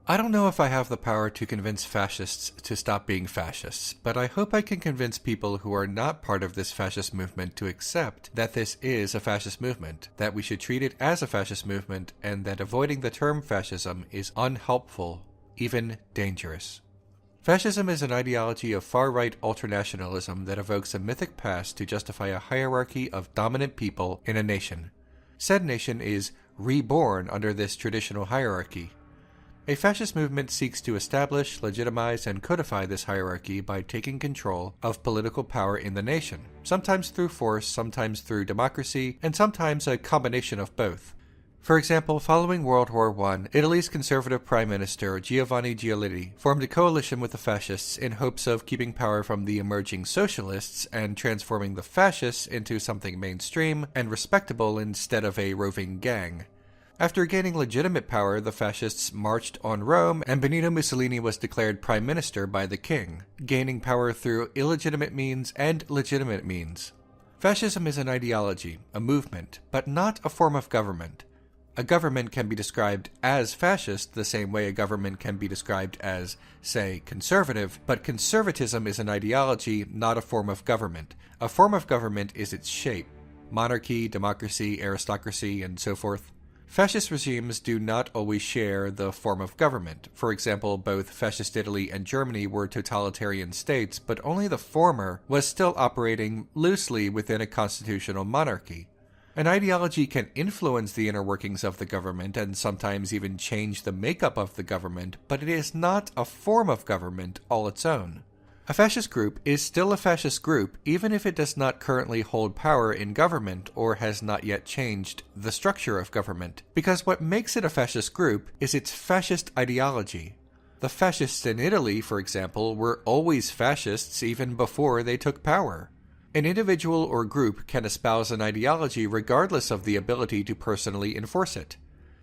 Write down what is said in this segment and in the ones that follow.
I don't know if I have the power to convince fascists to stop being fascists, but I hope I can convince people who are not part of this fascist movement to accept that this is a fascist movement, that we should treat it as a fascist movement, and that avoiding the term fascism is unhelpful, even dangerous. Fascism is an ideology of far-right ultranationalism that evokes a mythic past to justify a hierarchy of dominant people in a nation. Said nation is reborn under this traditional hierarchy. A fascist movement seeks to establish, legitimize, and codify this hierarchy by taking control of political power in the nation, sometimes through force, sometimes through democracy, and sometimes a combination of both. For example, following World War I, Italy's conservative Prime Minister Giovanni Giolitti formed a coalition with the fascists in hopes of keeping power from the emerging socialists and transforming the fascists into something mainstream and respectable instead of a roving gang. After gaining legitimate power, the fascists marched on Rome, and Benito Mussolini was declared prime minister by the king, gaining power through illegitimate means and legitimate means. Fascism is an ideology, a movement, but not a form of government. A government can be described as fascist the same way a government can be described as, say, conservative, but conservatism is an ideology, not a form of government. A form of government is its shape: monarchy, democracy, aristocracy, and so forth. Fascist regimes do not always share the form of government. For example, both Fascist Italy and Germany were totalitarian states, but only the former was still operating loosely within a constitutional monarchy. An ideology can influence the inner workings of the government and sometimes even change the makeup of the government, but it is not a form of government all its own. A fascist group is still a fascist group even if it does not currently hold power in government or has not yet changed the structure of government, because what makes it a fascist group is its fascist ideology. The fascists in Italy, for example, were always fascists even before they took power. An individual or group can espouse an ideology regardless of the ability to personally enforce it.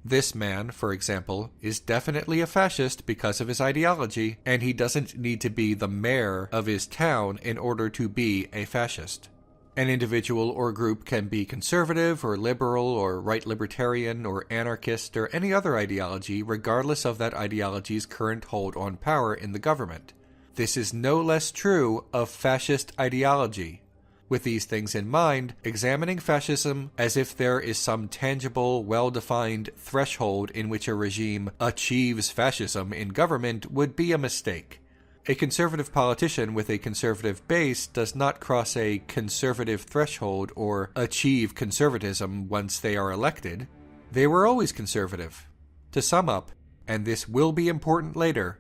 This man, for example, is definitely a fascist because of his ideology, and he doesn't need to be the mayor of his town in order to be a fascist. An individual or group can be conservative or liberal or right libertarian or anarchist or any other ideology regardless of that ideology's current hold on power in the government. This is no less true of fascist ideology. With these things in mind, examining fascism as if there is some tangible, well-defined threshold in which a regime achieves fascism in government would be a mistake. A conservative politician with a conservative base does not cross a conservative threshold or achieve conservatism once they are elected. They were always conservative. To sum up, and this will be important later,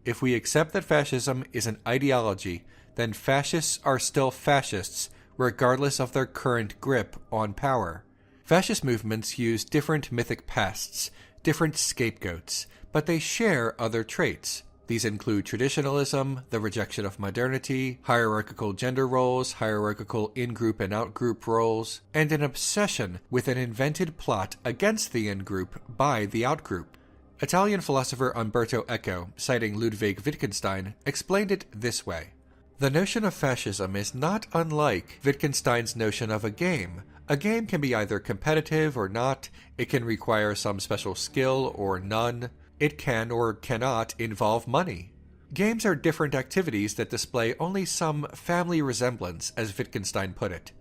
if we accept that fascism is an ideology, then fascists are still fascists, regardless of their current grip on power. Fascist movements use different mythic pasts, different scapegoats, but they share other traits. These include traditionalism, the rejection of modernity, hierarchical gender roles, hierarchical in-group and out-group roles, and an obsession with an invented plot against the in-group by the out-group. Italian philosopher Umberto Eco, citing Ludwig Wittgenstein, explained it this way. The notion of fascism is not unlike Wittgenstein's notion of a game. A game can be either competitive or not, it can require some special skill or none, it can or cannot involve money. Games are different activities that display only some family resemblance, as Wittgenstein put it.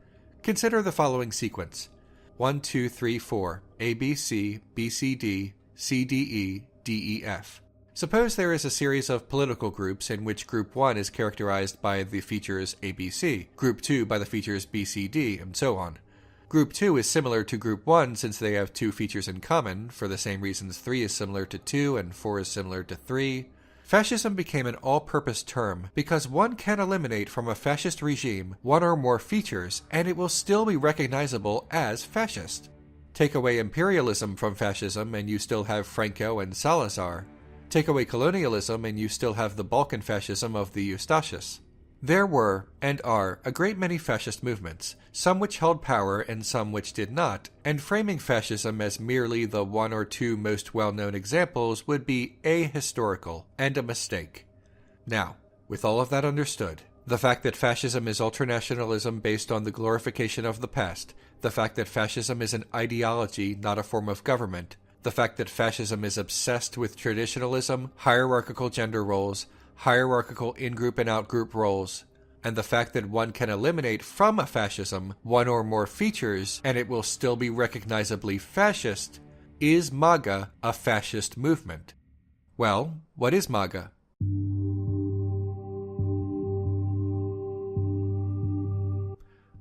Consider the following sequence. 1, 2, 3, 4, A, B, C, B, C, D, C, D, E, D, E, F. Suppose there is a series of political groups in which Group 1 is characterized by the features ABC, Group 2 by the features BCD, and so on. Group 2 is similar to Group 1 since they have two features in common, for the same reasons 3 is similar to 2 and 4 is similar to 3. Fascism became an all-purpose term because one can eliminate from a fascist regime one or more features and it will still be recognizable as fascist. Take away imperialism from fascism and you still have Franco and Salazar. Take away colonialism and you still have the Balkan fascism of the Eustachius. There were, and are, a great many fascist movements, some which held power and some which did not, and framing fascism as merely the one or two most well-known examples would be ahistorical and a mistake. Now, with all of that understood, the fact that fascism is ultranationalism based on the glorification of the past, the fact that fascism is an ideology, not a form of government, The fact that fascism is obsessed with traditionalism, hierarchical gender roles, hierarchical in-group and out-group roles, and the fact that one can eliminate from fascism one or more features and it will still be recognizably fascist, is MAGA a fascist movement? Well, what is MAGA?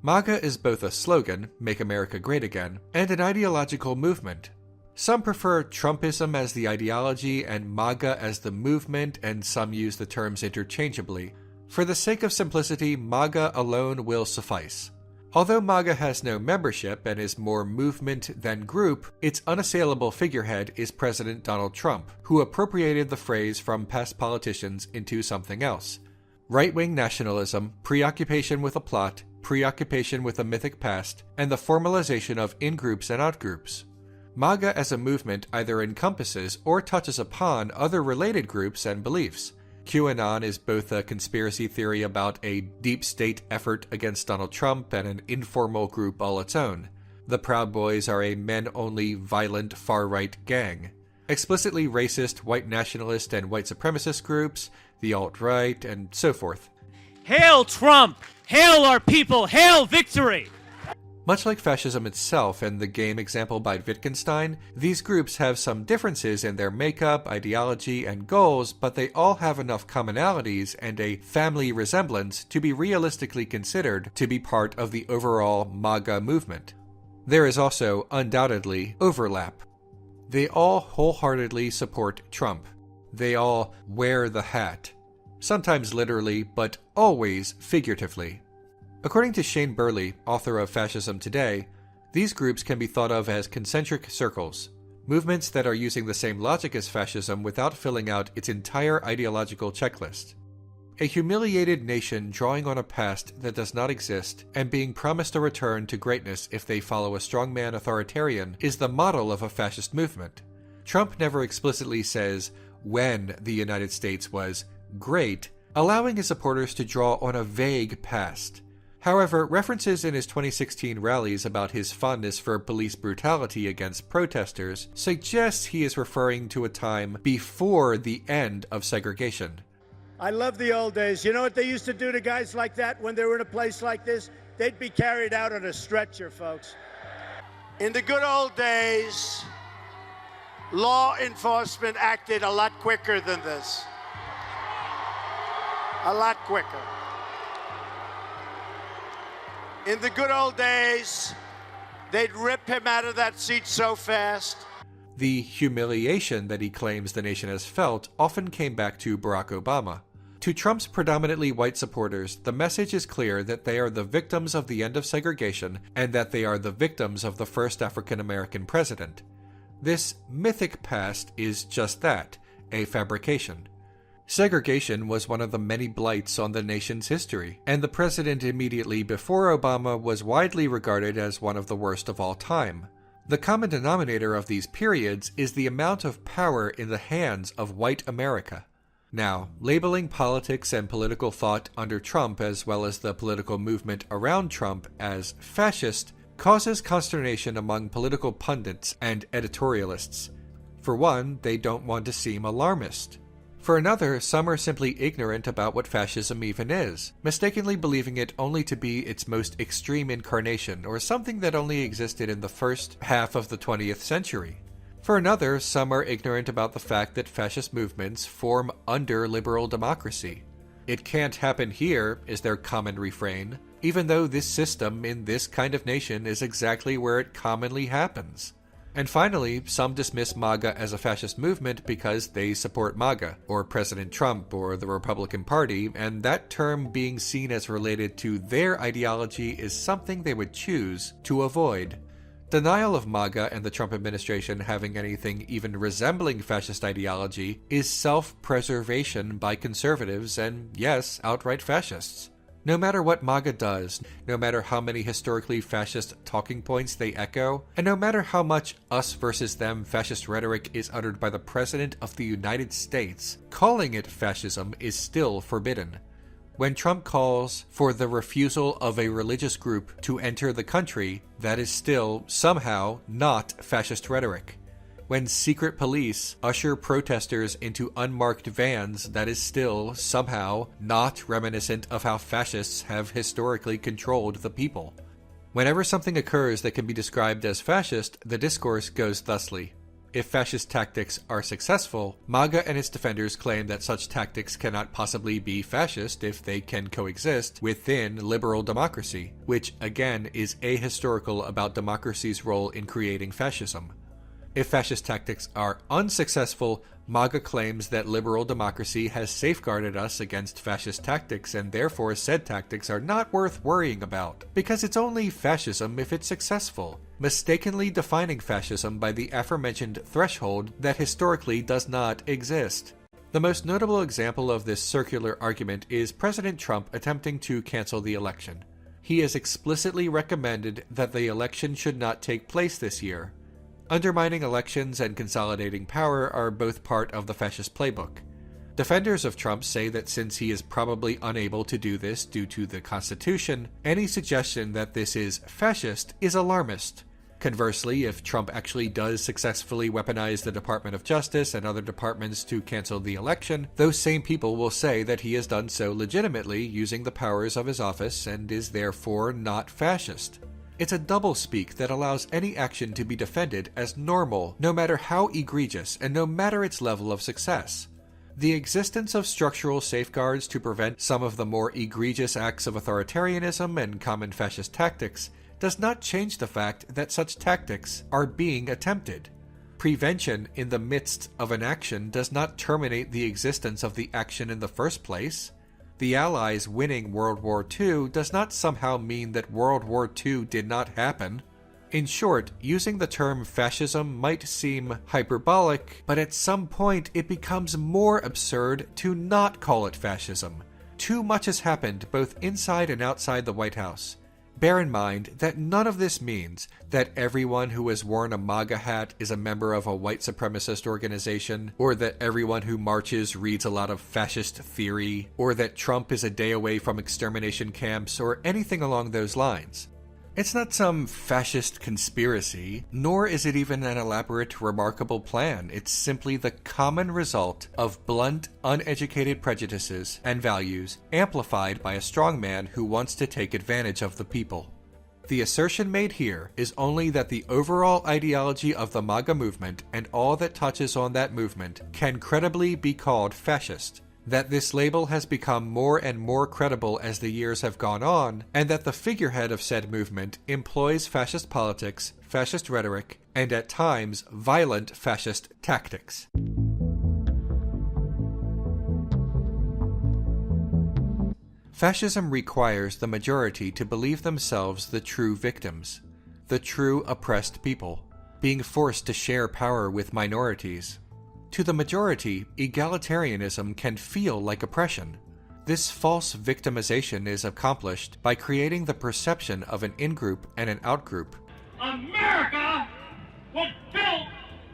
MAGA is both a slogan, Make America Great Again, and an ideological movement. Some prefer Trumpism as the ideology and MAGA as the movement, and some use the terms interchangeably. For the sake of simplicity, MAGA alone will suffice. Although MAGA has no membership and is more movement than group, its unassailable figurehead is President Donald Trump, who appropriated the phrase from past politicians into something else. Right-wing nationalism, preoccupation with a plot, preoccupation with a mythic past, and the formalization of in-groups and out-groups. MAGA as a movement either encompasses or touches upon other related groups and beliefs. QAnon is both a conspiracy theory about a deep state effort against Donald Trump and an informal group all its own. The Proud Boys are a men-only, violent, far-right gang. Explicitly racist, white nationalist, and white supremacist groups, the alt-right, and so forth. Hail Trump! Hail our people! Hail victory! Much like fascism itself and the game example by Wittgenstein, these groups have some differences in their makeup, ideology, and goals, but they all have enough commonalities and a family resemblance to be realistically considered to be part of the overall MAGA movement. There is also, undoubtedly, overlap. They all wholeheartedly support Trump. They all wear the hat. Sometimes literally, but always figuratively. According to Shane Burley, author of Fascism Today, these groups can be thought of as concentric circles, movements that are using the same logic as fascism without filling out its entire ideological checklist. A humiliated nation drawing on a past that does not exist and being promised a return to greatness if they follow a strongman authoritarian is the model of a fascist movement. Trump never explicitly says when the United States was great, allowing his supporters to draw on a vague past. However, references in his 2016 rallies about his fondness for police brutality against protesters suggest he is referring to a time before the end of segregation. I love the old days. You know what they used to do to guys like that when they were in a place like this? They'd be carried out on a stretcher, folks. In the good old days, law enforcement acted a lot quicker than this. A lot quicker. In the good old days, they'd rip him out of that seat so fast. The humiliation that he claims the nation has felt often came back to Barack Obama. To Trump's predominantly white supporters, the message is clear that they are the victims of the end of segregation and that they are the victims of the first African-American president. This mythic past is just that, a fabrication. Segregation was one of the many blights on the nation's history, and the president immediately before Obama was widely regarded as one of the worst of all time. The common denominator of these periods is the amount of power in the hands of white America. Now, labeling politics and political thought under Trump as well as the political movement around Trump as fascist causes consternation among political pundits and editorialists. For one, they don't want to seem alarmist. For another, some are simply ignorant about what fascism even is, mistakenly believing it only to be its most extreme incarnation or something that only existed in the first half of the 20th century. For another, some are ignorant about the fact that fascist movements form under liberal democracy. It can't happen here, is their common refrain, even though this system in this kind of nation is exactly where it commonly happens. And finally, some dismiss MAGA as a fascist movement because they support MAGA, or President Trump, or the Republican Party, and that term being seen as related to their ideology is something they would choose to avoid. Denial of MAGA and the Trump administration having anything even resembling fascist ideology is self-preservation by conservatives and, yes, outright fascists. No matter what MAGA does, no matter how many historically fascist talking points they echo, and no matter how much us versus them fascist rhetoric is uttered by the President of the United States, calling it fascism is still forbidden. When Trump calls for the refusal of a religious group to enter the country, that is still, somehow, not fascist rhetoric. When secret police usher protesters into unmarked vans, that is still, somehow, not reminiscent of how fascists have historically controlled the people. Whenever something occurs that can be described as fascist, the discourse goes thusly. If fascist tactics are successful, MAGA and its defenders claim that such tactics cannot possibly be fascist if they can coexist within liberal democracy, which again is ahistorical about democracy's role in creating fascism. If fascist tactics are unsuccessful, MAGA claims that liberal democracy has safeguarded us against fascist tactics and therefore said tactics are not worth worrying about, because it's only fascism if it's successful, mistakenly defining fascism by the aforementioned threshold that historically does not exist. The most notable example of this circular argument is President Trump attempting to cancel the election. He has explicitly recommended that the election should not take place this year. Undermining elections and consolidating power are both part of the fascist playbook. Defenders of Trump say that since he is probably unable to do this due to the Constitution, any suggestion that this is fascist is alarmist. Conversely, if Trump actually does successfully weaponize the Department of Justice and other departments to cancel the election, those same people will say that he has done so legitimately using the powers of his office and is therefore not fascist. It's a doublespeak that allows any action to be defended as normal, no matter how egregious and no matter its level of success. The existence of structural safeguards to prevent some of the more egregious acts of authoritarianism and common fascist tactics does not change the fact that such tactics are being attempted. Prevention in the midst of an action does not terminate the existence of the action in the first place. The Allies winning World War II does not somehow mean that World War II did not happen. In short, using the term fascism might seem hyperbolic, but at some point it becomes more absurd to not call it fascism. Too much has happened both inside and outside the White House. Bear in mind that none of this means that everyone who has worn a MAGA hat is a member of a white supremacist organization, or that everyone who marches reads a lot of fascist theory, or that Trump is a day away from extermination camps, or anything along those lines. It's not some fascist conspiracy, nor is it even an elaborate, remarkable plan. It's simply the common result of blunt, uneducated prejudices and values amplified by a strongman who wants to take advantage of the people. The assertion made here is only that the overall ideology of the MAGA movement and all that touches on that movement can credibly be called fascist. That this label has become more and more credible as the years have gone on, and that the figurehead of said movement employs fascist politics, fascist rhetoric, and at times violent fascist tactics. Fascism requires the majority to believe themselves the true victims, the true oppressed people, being forced to share power with minorities. To the majority, egalitarianism can feel like oppression. This false victimization is accomplished by creating the perception of an in-group and an out-group. America was built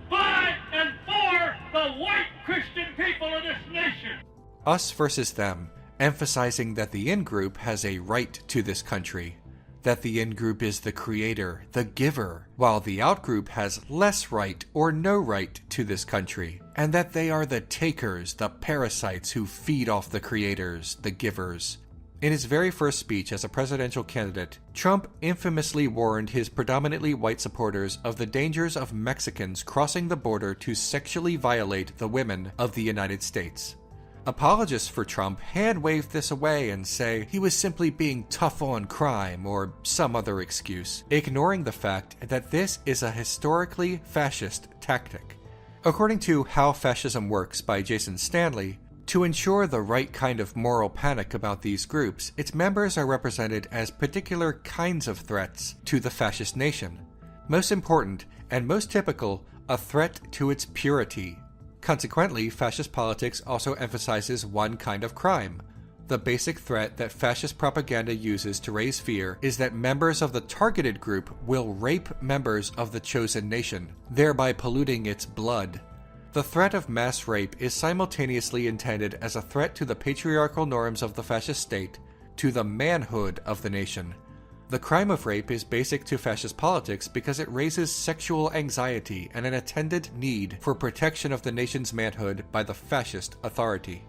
by and for the white Christian people of this nation. Us versus them, emphasizing that the in-group has a right to this country, that the in-group is the creator, the giver, while the out-group has less right or no right to this country, and that they are the takers, the parasites who feed off the creators, the givers. In his very first speech as a presidential candidate, Trump infamously warned his predominantly white supporters of the dangers of Mexicans crossing the border to sexually violate the women of the United States. Apologists for Trump hand-wave this away and say he was simply being tough on crime or some other excuse, ignoring the fact that this is a historically fascist tactic. According to How Fascism Works by Jason Stanley, to ensure the right kind of moral panic about these groups, its members are represented as particular kinds of threats to the fascist nation. Most important, and most typical, a threat to its purity. Consequently, fascist politics also emphasizes one kind of crime. The basic threat that fascist propaganda uses to raise fear is that members of the targeted group will rape members of the chosen nation, thereby polluting its blood. The threat of mass rape is simultaneously intended as a threat to the patriarchal norms of the fascist state, to the manhood of the nation. The crime of rape is basic to fascist politics because it raises sexual anxiety and an attendant need for protection of the nation's manhood by the fascist authority.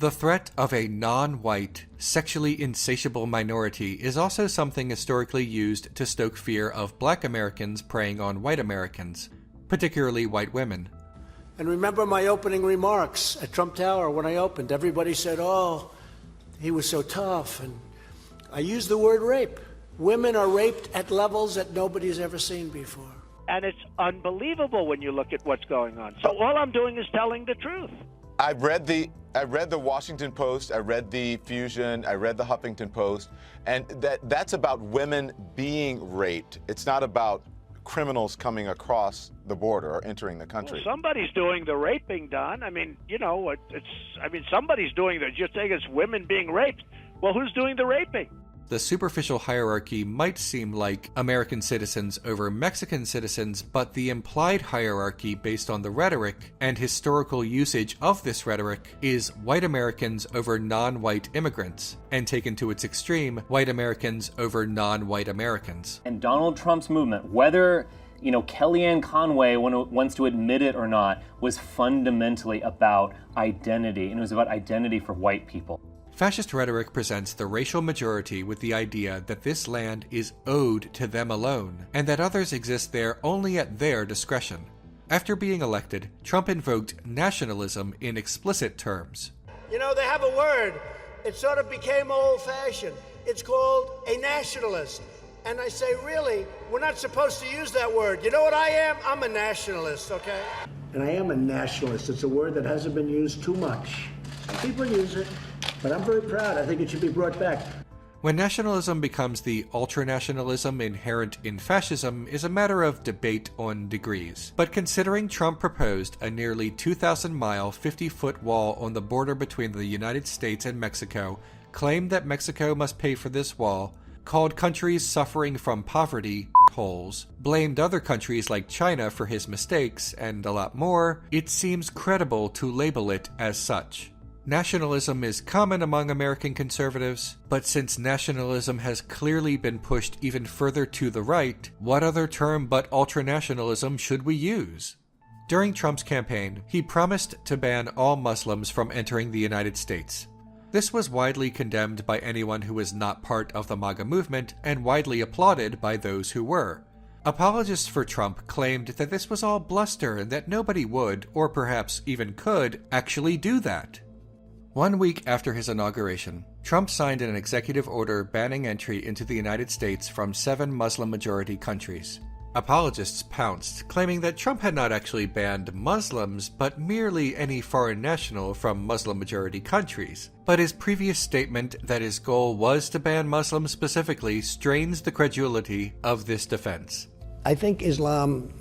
The threat of a non-white, sexually insatiable minority is also something historically used to stoke fear of black Americans preying on white Americans, particularly white women. And remember my opening remarks at Trump Tower when I opened. Everybody said, oh, he was so tough. And I used the word rape. Women are raped at levels that nobody's ever seen before. And it's unbelievable when you look at what's going on. So all I'm doing is telling the truth. I read the Washington Post, I read the Fusion, I read the Huffington Post, and that's about women being raped. It's not about criminals coming across the border or entering the country. Well, somebody's doing the raping, Don. I mean, somebody's doing that. You're saying it's women being raped. Well, who's doing the raping? The superficial hierarchy might seem like American citizens over Mexican citizens, but the implied hierarchy based on the rhetoric and historical usage of this rhetoric is white Americans over non-white immigrants, and taken to its extreme, white Americans over non-white Americans. And Donald Trump's movement, whether Kellyanne Conway wants to admit it or not, was fundamentally about identity, and it was about identity for white people. Fascist rhetoric presents the racial majority with the idea that this land is owed to them alone, and that others exist there only at their discretion. After being elected, Trump invoked nationalism in explicit terms. You know, they have a word. It sort of became old-fashioned. It's called a nationalist. And I say, really, we're not supposed to use that word. You know what I am? I'm a nationalist, okay? And I am a nationalist. It's a word that hasn't been used too much. People use it. But I'm very proud. I think it should be brought back. When nationalism becomes the ultranationalism inherent in fascism is a matter of debate on degrees. But considering Trump proposed a nearly 2,000-mile, 50-foot wall on the border between the United States and Mexico, claimed that Mexico must pay for this wall, called countries suffering from poverty holes, blamed other countries like China for his mistakes, and a lot more, it seems credible to label it as such. Nationalism is common among American conservatives, but since nationalism has clearly been pushed even further to the right, what other term but ultranationalism should we use? During Trump's campaign, he promised to ban all Muslims from entering the United States. This was widely condemned by anyone who was not part of the MAGA movement and widely applauded by those who were. Apologists for Trump claimed that this was all bluster and that nobody would, or perhaps even could, actually do that. 1 week after his inauguration, Trump signed an executive order banning entry into the United States from 7 Muslim-majority countries. Apologists pounced, claiming that Trump had not actually banned Muslims, but merely any foreign national from Muslim-majority countries. But his previous statement that his goal was to ban Muslims specifically strains the credulity of this defense. I think Islam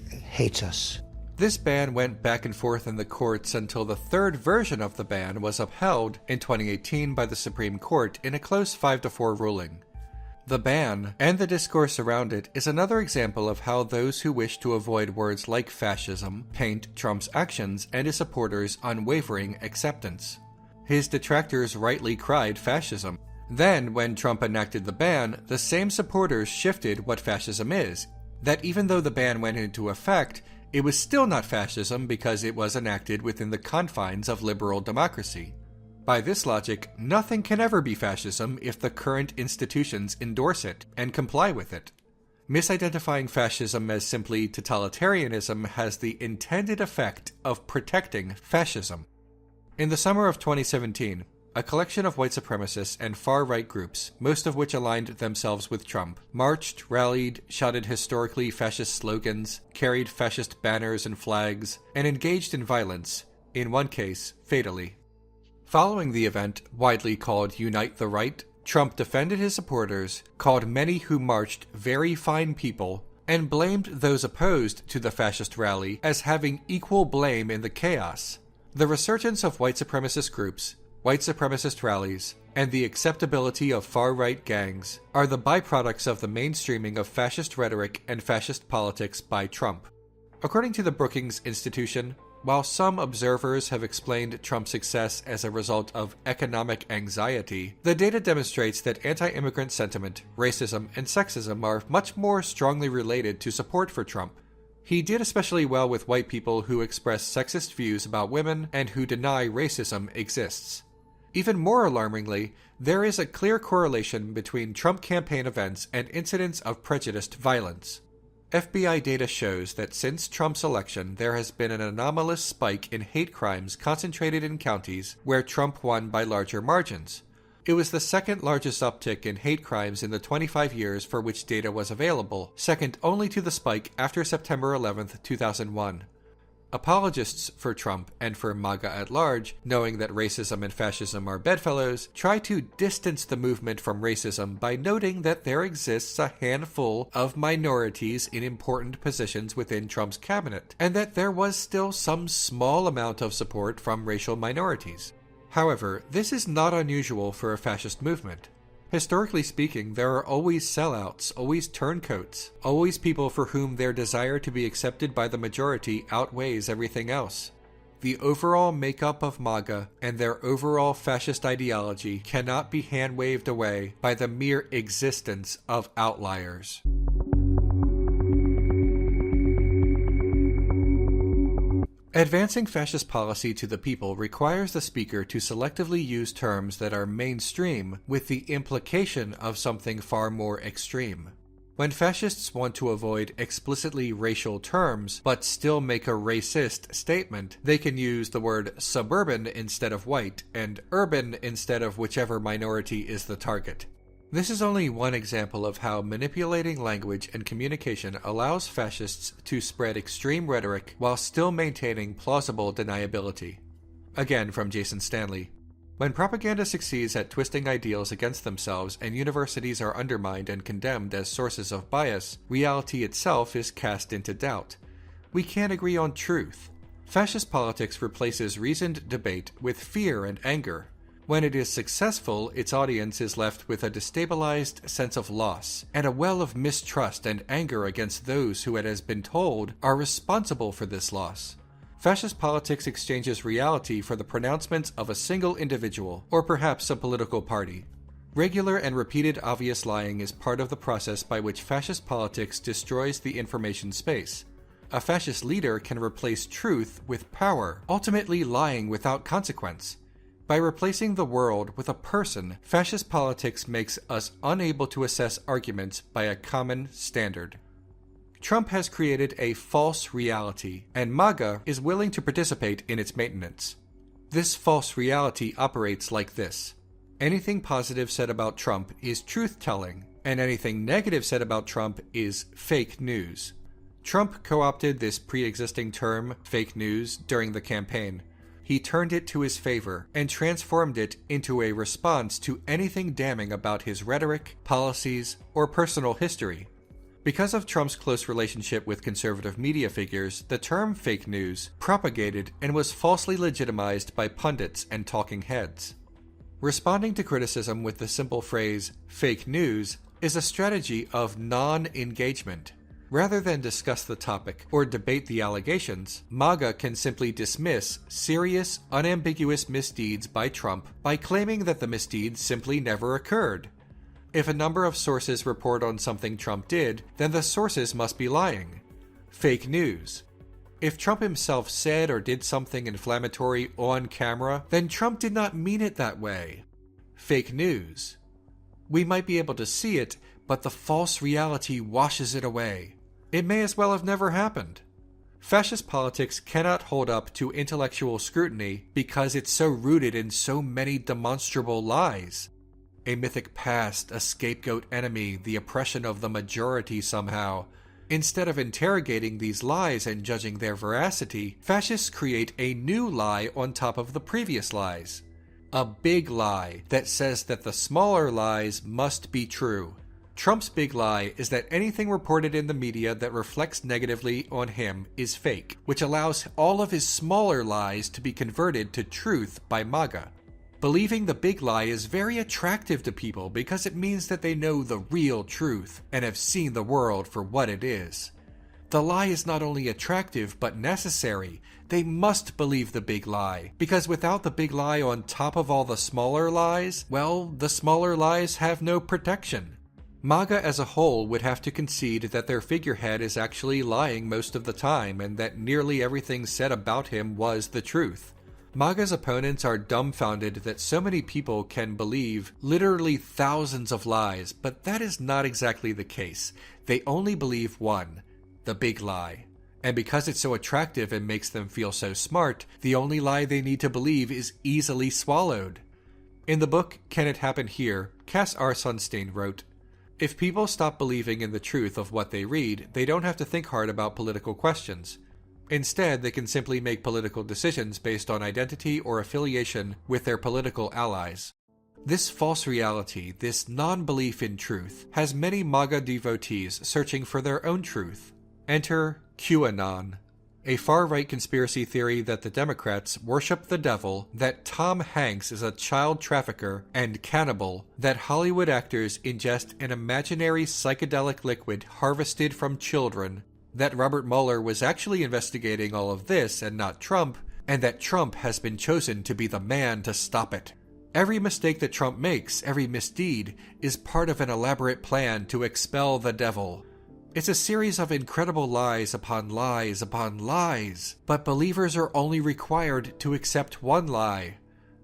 hates us. This ban went back and forth in the courts until the third version of the ban was upheld in 2018 by the Supreme Court in a close 5-4 ruling. The ban, and the discourse around it, is another example of how those who wish to avoid words like fascism paint Trump's actions and his supporters' unwavering acceptance. His detractors rightly cried fascism. Then, when Trump enacted the ban, the same supporters shifted what fascism is, that even though the ban went into effect, it was still not fascism because it was enacted within the confines of liberal democracy. By this logic, nothing can ever be fascism if the current institutions endorse it and comply with it. Misidentifying fascism as simply totalitarianism has the intended effect of protecting fascism. In the summer of 2017, a collection of white supremacists and far-right groups, most of which aligned themselves with Trump, marched, rallied, shouted historically fascist slogans, carried fascist banners and flags, and engaged in violence, in one case, fatally. Following the event, widely called Unite the Right, Trump defended his supporters, called many who marched very fine people, and blamed those opposed to the fascist rally as having equal blame in the chaos. The resurgence of white supremacist groups, white supremacist rallies, and the acceptability of far-right gangs are the byproducts of the mainstreaming of fascist rhetoric and fascist politics by Trump. According to the Brookings Institution, While some observers have explained Trump's success as a result of economic anxiety, the data demonstrates that anti-immigrant sentiment, racism, and sexism are much more strongly related to support for Trump. He did especially well with white people who express sexist views about women and who deny racism exists. Even more alarmingly, there is a clear correlation between Trump campaign events and incidents of prejudiced violence. FBI data shows that since Trump's election, there has been an anomalous spike in hate crimes concentrated in counties where Trump won by larger margins. It was the second largest uptick in hate crimes in the 25 years for which data was available, second only to the spike after September 11, 2001. Apologists for Trump and for MAGA at large, knowing that racism and fascism are bedfellows, try to distance the movement from racism by noting that there exists a handful of minorities in important positions within Trump's cabinet, and that there was still some small amount of support from racial minorities. However, this is not unusual for a fascist movement. Historically speaking, there are always sellouts, always turncoats, always people for whom their desire to be accepted by the majority outweighs everything else. The overall makeup of MAGA and their overall fascist ideology cannot be hand-waved away by the mere existence of outliers. Advancing fascist policy to the people requires the speaker to selectively use terms that are mainstream with the implication of something far more extreme. When fascists want to avoid explicitly racial terms but still make a racist statement, they can use the word suburban instead of white and urban instead of whichever minority is the target. This is only one example of how manipulating language and communication allows fascists to spread extreme rhetoric while still maintaining plausible deniability. Again from Jason Stanley. When propaganda succeeds at twisting ideals against themselves and universities are undermined and condemned as sources of bias, reality itself is cast into doubt. We can't agree on truth. Fascist politics replaces reasoned debate with fear and anger. When it is successful, its audience is left with a destabilized sense of loss, and a well of mistrust and anger against those who, it has been told, are responsible for this loss. Fascist politics exchanges reality for the pronouncements of a single individual, or perhaps a political party. Regular and repeated obvious lying is part of the process by which fascist politics destroys the information space. A fascist leader can replace truth with power, ultimately lying without consequence. By replacing the world with a person, fascist politics makes us unable to assess arguments by a common standard. Trump has created a false reality, and MAGA is willing to participate in its maintenance. This false reality operates like this. Anything positive said about Trump is truth-telling, and anything negative said about Trump is fake news. Trump co-opted this pre-existing term, fake news, during the campaign. He turned it to his favor and transformed it into a response to anything damning about his rhetoric, policies, or personal history. Because of Trump's close relationship with conservative media figures, the term fake news propagated and was falsely legitimized by pundits and talking heads. Responding to criticism with the simple phrase, fake news, is a strategy of non-engagement. Rather than discuss the topic or debate the allegations, MAGA can simply dismiss serious, unambiguous misdeeds by Trump by claiming that the misdeeds simply never occurred. If a number of sources report on something Trump did, then the sources must be lying. Fake news. If Trump himself said or did something inflammatory on camera, then Trump did not mean it that way. Fake news. We might be able to see it, but the false reality washes it away. It may as well have never happened. Fascist politics cannot hold up to intellectual scrutiny because it's so rooted in so many demonstrable lies. A mythic past, a scapegoat enemy, the oppression of the majority somehow. Instead of interrogating these lies and judging their veracity, fascists create a new lie on top of the previous lies. A big lie that says that the smaller lies must be true. Trump's big lie is that anything reported in the media that reflects negatively on him is fake, which allows all of his smaller lies to be converted to truth by MAGA. Believing the big lie is very attractive to people because it means that they know the real truth and have seen the world for what it is. The lie is not only attractive, but necessary. They must believe the big lie, because without the big lie on top of all the smaller lies, well, the smaller lies have no protection. MAGA as a whole would have to concede that their figurehead is actually lying most of the time, and that nearly everything said about him was the truth. MAGA's opponents are dumbfounded that so many people can believe literally thousands of lies, but that is not exactly the case. They only believe one, the big lie. And because it's so attractive and makes them feel so smart, the only lie they need to believe is easily swallowed. In the book Can It Happen Here?, Cass R. Sunstein wrote, "If people stop believing in the truth of what they read, they don't have to think hard about political questions. Instead, they can simply make political decisions based on identity or affiliation with their political allies." This false reality, this non-belief in truth, has many MAGA devotees searching for their own truth. Enter QAnon, a far-right conspiracy theory that the Democrats worship the devil, that Tom Hanks is a child trafficker and cannibal, that Hollywood actors ingest an imaginary psychedelic liquid harvested from children, that Robert Mueller was actually investigating all of this and not Trump, and that Trump has been chosen to be the man to stop it. Every mistake that Trump makes, every misdeed, is part of an elaborate plan to expel the devil. It's a series of incredible lies upon lies upon lies, but believers are only required to accept one lie,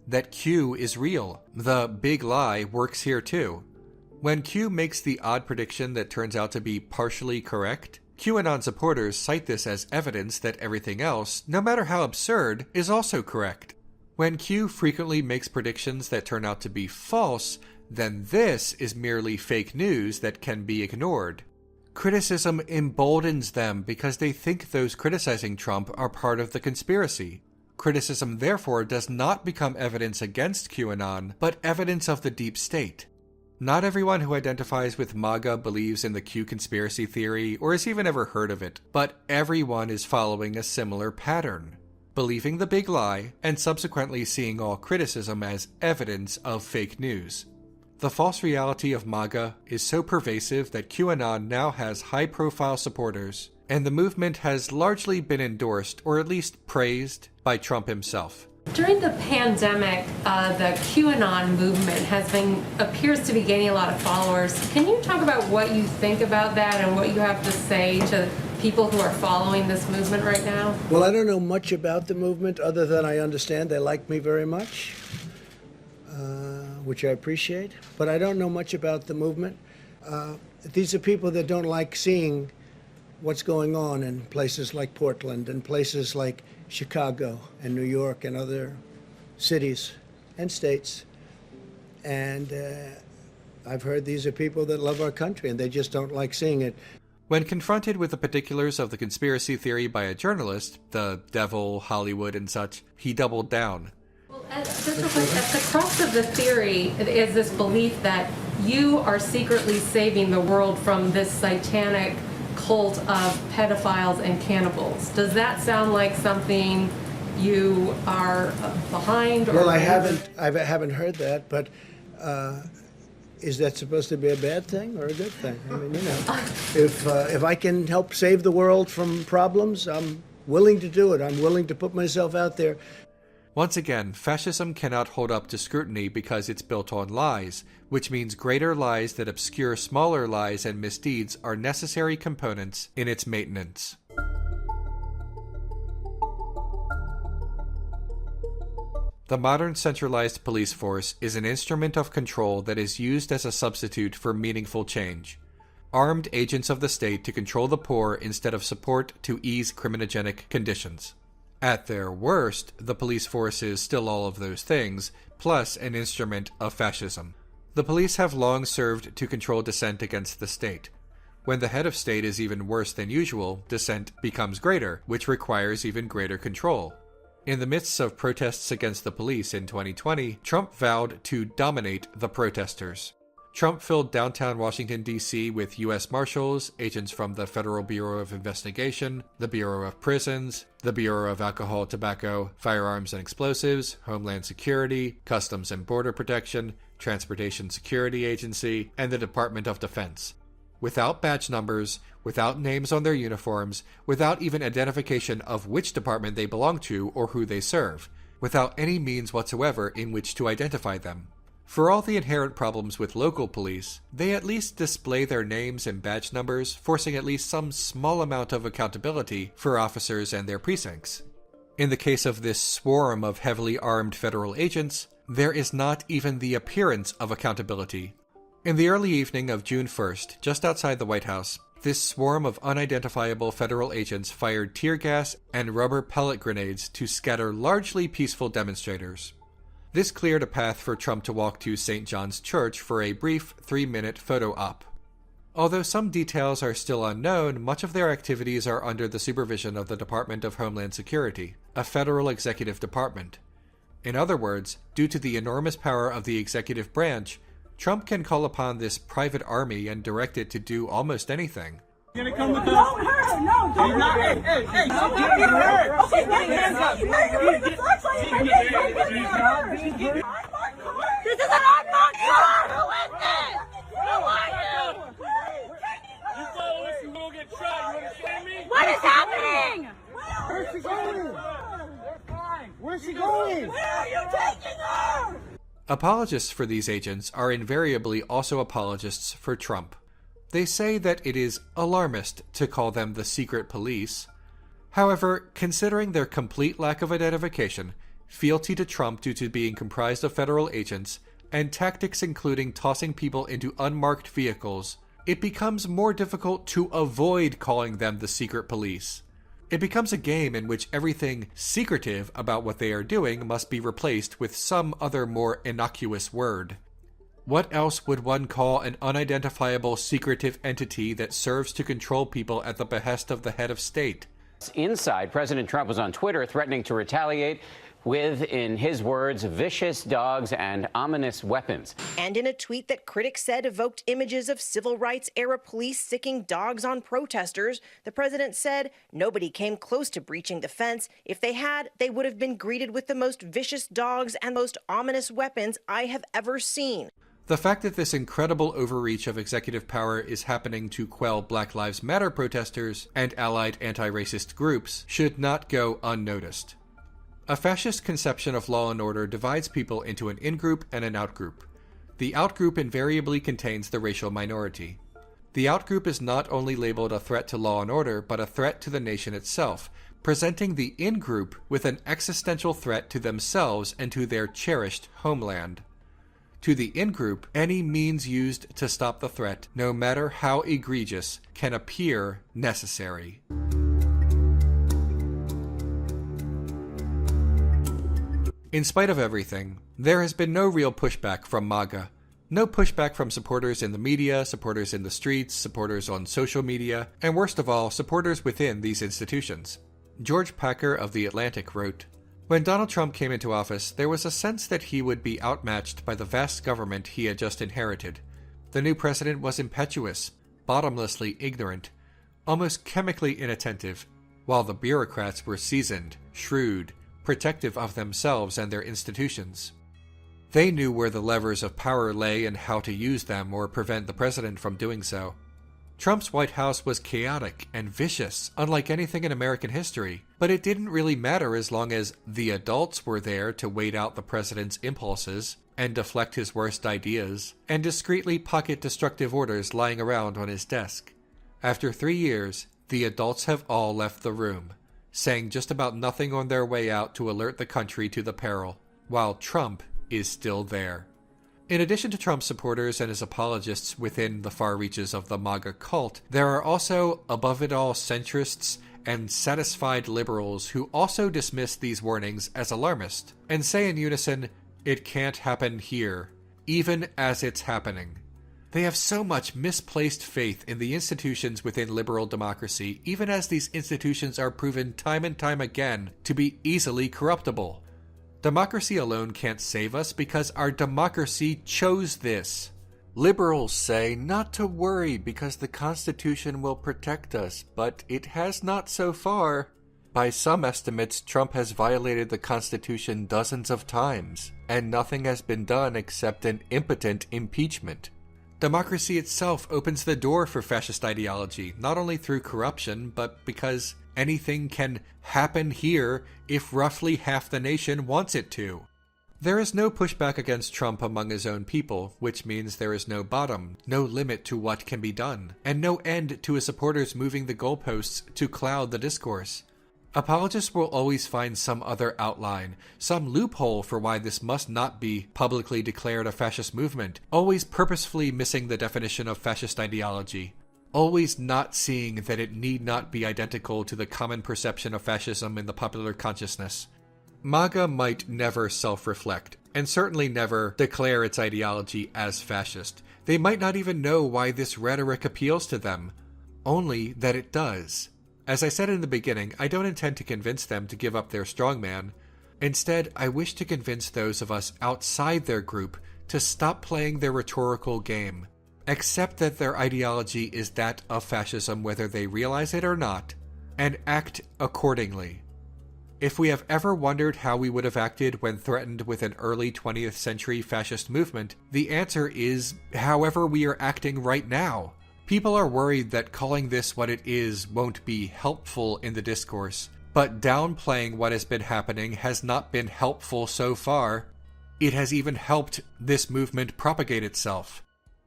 that Q is real. The big lie works here too. When Q makes the odd prediction that turns out to be partially correct, QAnon supporters cite this as evidence that everything else, no matter how absurd, is also correct. When Q frequently makes predictions that turn out to be false, then this is merely fake news that can be ignored. Criticism emboldens them because they think those criticizing Trump are part of the conspiracy. Criticism therefore does not become evidence against QAnon, but evidence of the deep state. Not everyone who identifies with MAGA believes in the Q conspiracy theory or has even ever heard of it, but everyone is following a similar pattern, believing the big lie and subsequently seeing all criticism as evidence of fake news. The false reality of MAGA is so pervasive that QAnon now has high-profile supporters, and the movement has largely been endorsed, or at least praised, by Trump himself. During the pandemic, the QAnon movement appears to be gaining a lot of followers. Can you talk about what you think about that and what you have to say to people who are following this movement right now? Well, I don't know much about the movement other than I understand they like me very much, which I appreciate. But I don't know much about the movement. These are people that don't like seeing what's going on in places like Portland and places like Chicago and New York and other cities and states. And I've heard these are people that love our country and they just don't like seeing it. When confronted with the particulars of the conspiracy theory by a journalist, the devil, Hollywood, and such, he doubled down. Well, just real quick, at the crux of the theory is this belief that you are secretly saving the world from this satanic cult of pedophiles and cannibals. Does that sound like something you are behind? Or well, I haven't heard that, but is that supposed to be a bad thing or a good thing? I mean, you know, if I can help save the world from problems, I'm willing to do it. I'm willing to put myself out there. Once again, fascism cannot hold up to scrutiny because it's built on lies, which means greater lies that obscure smaller lies and misdeeds are necessary components in its maintenance. The modern centralized police force is an instrument of control that is used as a substitute for meaningful change. Armed agents of the state to control the poor instead of support to ease criminogenic conditions. At their worst, the police force is still all of those things, plus an instrument of fascism. The police have long served to control dissent against the state. When the head of state is even worse than usual, dissent becomes greater, which requires even greater control. In the midst of protests against the police in 2020, Trump vowed to dominate the protesters. Trump filled downtown Washington, D.C. with U.S. Marshals, agents from the Federal Bureau of Investigation, the Bureau of Prisons, the Bureau of Alcohol, Tobacco, Firearms and Explosives, Homeland Security, Customs and Border Protection, Transportation Security Agency, and the Department of Defense. without badge numbers, without names on their uniforms, without even identification of which department they belong to or who they serve, without any means whatsoever in which to identify them. For all the inherent problems with local police, they at least display their names and badge numbers, forcing at least some small amount of accountability for officers and their precincts. In the case of this swarm of heavily armed federal agents, there is not even the appearance of accountability. In the early evening of June 1st, just outside the White House, this swarm of unidentifiable federal agents fired tear gas and rubber pellet grenades to scatter largely peaceful demonstrators. This cleared a path for Trump to walk to St. John's Church for a brief 3-minute photo op. Although some details are still unknown, much of their activities are under the supervision of the Department of Homeland Security, a federal executive department. In other words, due to the enormous power of the executive branch, Trump can call upon this private army and direct it to do almost anything. Don't hurt her! No, don't hurt her! Hey, don't get hurt! Okay, put your hands up! This is an unmarked car! Who is this? Who are you? You follow us, you will get shot. You understand me? What is happening? Where's she going? Where's she going? Where are you taking her? Apologists for these agents are invariably also apologists for Trump. They say that it is alarmist to call them the secret police. However, considering their complete lack of identification, fealty to Trump due to being comprised of federal agents, and tactics including tossing people into unmarked vehicles, it becomes more difficult to avoid calling them the secret police. It becomes a game in which everything secretive about what they are doing must be replaced with some other more innocuous word. What else would one call an unidentifiable secretive entity that serves to control people at the behest of the head of state? Inside, President Trump was on Twitter threatening to retaliate with, in his words, vicious dogs and ominous weapons. And in a tweet that critics said evoked images of civil rights era police sicking dogs on protesters, the president said nobody came close to breaching the fence. If they had, they would have been greeted with the most vicious dogs and most ominous weapons I have ever seen. The fact that this incredible overreach of executive power is happening to quell Black Lives Matter protesters and allied anti-racist groups should not go unnoticed. A fascist conception of law and order divides people into an in-group and an out-group. The out-group invariably contains the racial minority. The out-group is not only labeled a threat to law and order, but a threat to the nation itself, presenting the in-group with an existential threat to themselves and to their cherished homeland. To the in-group, any means used to stop the threat, no matter how egregious, can appear necessary. In spite of everything, there has been no real pushback from MAGA. No pushback from supporters in the media, supporters in the streets, supporters on social media, and worst of all, supporters within these institutions. George Packer of The Atlantic wrote, "When Donald Trump came into office, there was a sense that he would be outmatched by the vast government he had just inherited. The new president was impetuous, bottomlessly ignorant, almost chemically inattentive, while the bureaucrats were seasoned, shrewd, protective of themselves and their institutions. They knew where the levers of power lay and how to use them or prevent the president from doing so. Trump's White House was chaotic and vicious, unlike anything in American history, but it didn't really matter as long as the adults were there to wait out the president's impulses and deflect his worst ideas, and discreetly pocket destructive orders lying around on his desk. After 3 years, the adults have all left the room, saying just about nothing on their way out to alert the country to the peril, while Trump is still there." In addition to Trump's supporters and his apologists within the far reaches of the MAGA cult, there are also above-it-all centrists and satisfied liberals who also dismiss these warnings as alarmist, and say in unison, "It can't happen here," even as it's happening. They have so much misplaced faith in the institutions within liberal democracy, even as these institutions are proven time and time again to be easily corruptible. Democracy alone can't save us because our democracy chose this. Liberals say not to worry because the Constitution will protect us, but it has not so far. By some estimates, Trump has violated the Constitution dozens of times, and nothing has been done except an impotent impeachment. Democracy itself opens the door for fascist ideology, not only through corruption, but because anything can happen here if roughly half the nation wants it to. There is no pushback against Trump among his own people, which means there is no bottom, no limit to what can be done, and no end to his supporters moving the goalposts to cloud the discourse. Apologists will always find some other outline, some loophole for why this must not be publicly declared a fascist movement, always purposefully missing the definition of fascist ideology, always not seeing that it need not be identical to the common perception of fascism in the popular consciousness. MAGA might never self-reflect, and certainly never declare its ideology as fascist. They might not even know why this rhetoric appeals to them, only that it does. As I said in the beginning, I don't intend to convince them to give up their strongman. Instead, I wish to convince those of us outside their group to stop playing their rhetorical game, accept that their ideology is that of fascism whether they realize it or not, and act accordingly. If we have ever wondered how we would have acted when threatened with an early 20th century fascist movement, the answer is however we are acting right now. People are worried that calling this what it is won't be helpful in the discourse, but downplaying what has been happening has not been helpful so far. It has even helped this movement propagate itself.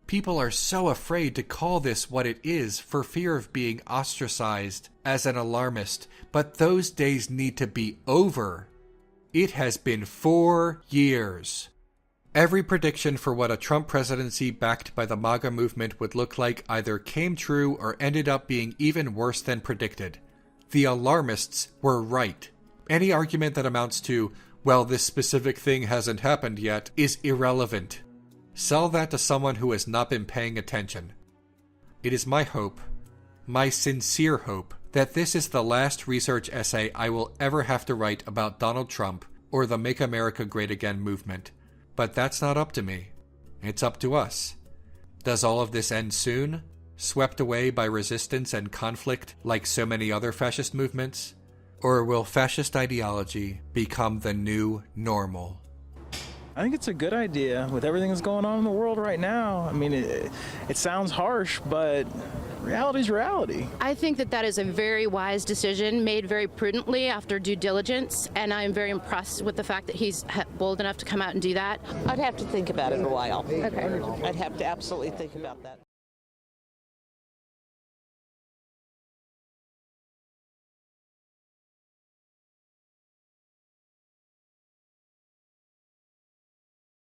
People are so afraid to call this what it is for fear of being ostracized as an alarmist, but those days need to be over. It has been 4 years. Every prediction for what a Trump presidency backed by the MAGA movement would look like either came true or ended up being even worse than predicted. The alarmists were right. Any argument that amounts to, well, this specific thing hasn't happened yet, is irrelevant. Sell that to someone who has not been paying attention. It is my hope, my sincere hope, that this is the last research essay I will ever have to write about Donald Trump or the Make America Great Again movement. But that's not up to me. It's up to us. Does all of this end soon? Swept away by resistance and conflict like so many other fascist movements? Or will fascist ideology become the new normal? I think it's a good idea with everything that's going on in the world right now. I mean, it sounds harsh, but reality's reality. I think that is a very wise decision made very prudently after due diligence, and I'm very impressed with the fact that he's bold enough to come out and do that. I'd have to think about it a while. Okay. I'd have to absolutely think about that.